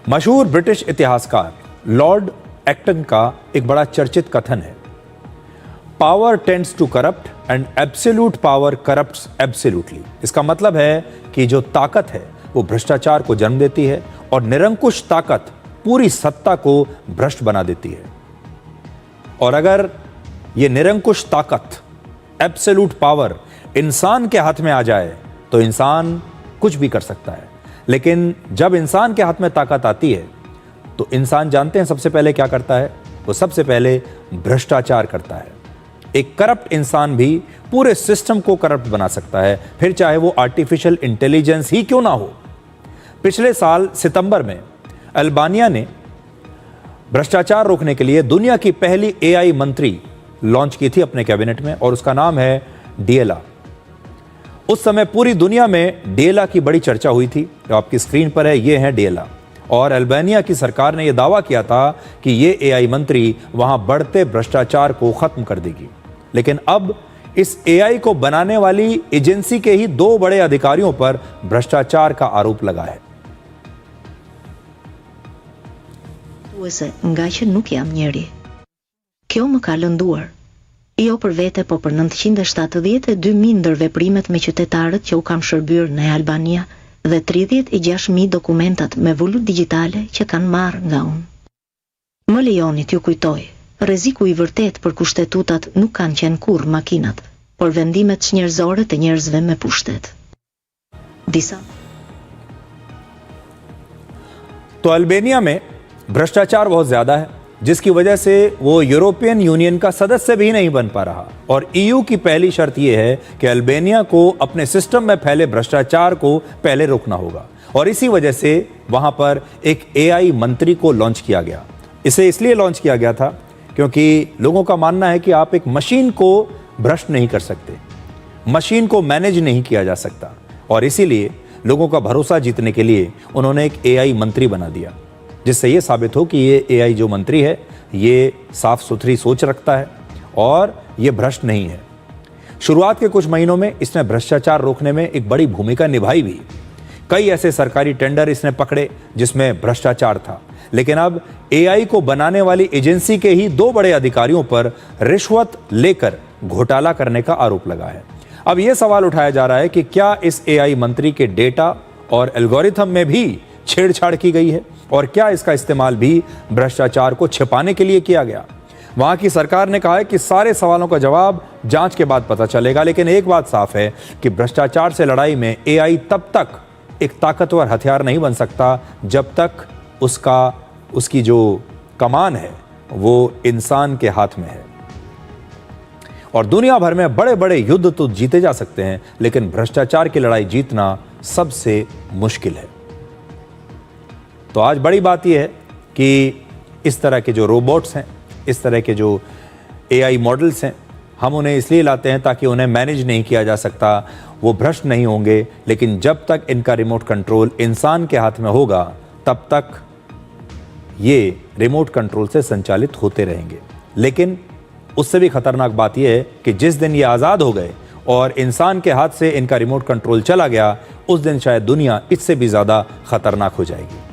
मशहूर ब्रिटिश इतिहासकार Lord Acton का एक बड़ा चर्चित कथन है, power tends to corrupt and absolute power corrupts absolutely. इसका मतलब है कि जो ताकत है वो भ्रष्टाचार को जन्म देती है और निरंकुश ताकत पूरी सत्ता को भ्रष्ट बना देती है। और अगर ये निरंकुश ताकत एब्सोल्यूट पावर इंसान के हाथ में आ जाए तो इंसान कुछ भी कर सकता है। लेकिन जब इंसान के हाथ में ताकत आती है तो इंसान जानते हैं सबसे पहले क्या करता है? वो सबसे पहले भ्रष्टाचार करता है। एक करप्ट इंसान भी पूरे सिस्टम को करप्ट बना सकता है, फिर चाहे वो आर्टिफिशियल इंटेलिजेंस ही क्यों ना हो। पिछले साल सितंबर में अल्बानिया ने भ्रष्टाचार रोकने के लिए दुनिया की पहली एआई मंत्री लॉन्च की थी अपने कैबिनेट में, और उसका नाम है डिएला। उस समय पूरी दुनिया में डिएला की बड़ी चर्चा हुई थी। जो आपकी स्क्रीन पर है ये है डिएला, और अल्बानिया की सरकार ने यह दावा किया था कि ये एआई मंत्री वहां बढ़ते भ्रष्टाचार को खत्म कर देगी। लेकिन अब इस एआई को बनाने वाली एजेंसी के ही 2 बड़े अधिकारियों पर भ्रष्टाचार का आरोप लगा है। Nga që nuk jam njeri. Kjo më ka lënduar. Jo për vete, po për 972 ndër veprimet me qytetarët që u kam shërbyer në Albania dhe 36.000 dokumentat me volut digjitale që kanë marrë nga unë. Më lejoni t'ju kujtoj, rreziku i vërtet për kushtetutat nuk kanë qenë kurrë makinat, por vendimet njerëzore të njerëzve me pushtet. Disa तो Albania में भ्रष्टाचार बहुत ज्यादा है, जिसकी वजह से वो यूरोपियन यूनियन का सदस्य भी नहीं बन पा रहा। और ईयू की पहली शर्त यह है कि अल्बानिया को अपने सिस्टम में फैले भ्रष्टाचार को पहले रोकना होगा। और इसी वजह से वहां पर एक एआई मंत्री को लॉन्च किया गया। इसे इसलिए लॉन्च किया गया था क्योंकि लोगों का मानना है कि आप एक मशीन को भ्रष्ट नहीं कर सकते, मशीन को मैनेज नहीं किया जा सकता। और इसीलिए लोगों का भरोसा जीतने के लिए उन्होंने एक एआई मंत्री बना दिया, जिससे ये साबित हो कि ये एआई जो मंत्री है ये साफ सुथरी सोच रखता है और ये भ्रष्ट नहीं है। शुरुआत के कुछ महीनों में इसने भ्रष्टाचार रोकने में एक बड़ी भूमिका निभाई भी। कई ऐसे सरकारी टेंडर इसने पकड़े जिसमें भ्रष्टाचार था। लेकिन अब एआई को बनाने वाली एजेंसी के ही 2 बड़े अधिकारियों पर रिश्वत लेकर घोटाला करने का आरोप लगा है। अब यह सवाल उठाया जा रहा है कि क्या इस एआई मंत्री के डेटा और एल्गोरिथम में भी छेड़छाड़ की गई है, और क्या इसका इस्तेमाल भी भ्रष्टाचार को छिपाने के लिए किया गया। वहां की सरकार ने कहा है कि सारे सवालों का जवाब जांच के बाद पता चलेगा। लेकिन एक बात साफ है कि भ्रष्टाचार से लड़ाई में एआई तब तक एक ताकतवर हथियार नहीं बन सकता जब तक उसकी जो कमान है वो इंसान के हाथ में है। और दुनिया भर में बड़े बड़े युद्ध तो जीते जा सकते हैं, लेकिन भ्रष्टाचार की लड़ाई जीतना सबसे मुश्किल है। तो आज बड़ी बात यह है कि इस तरह के जो रोबोट्स हैं, इस तरह के जो एआई मॉडल्स हैं, हम उन्हें इसलिए लाते हैं ताकि उन्हें मैनेज नहीं किया जा सकता, वो भ्रष्ट नहीं होंगे। लेकिन जब तक इनका रिमोट कंट्रोल इंसान के हाथ में होगा तब तक ये रिमोट कंट्रोल से संचालित होते रहेंगे। लेकिन उससे भी खतरनाक बात यह है कि जिस दिन ये आज़ाद हो गए और इंसान के हाथ से इनका रिमोट कंट्रोल चला गया, उस दिन शायद दुनिया इससे भी ज़्यादा खतरनाक हो जाएगी।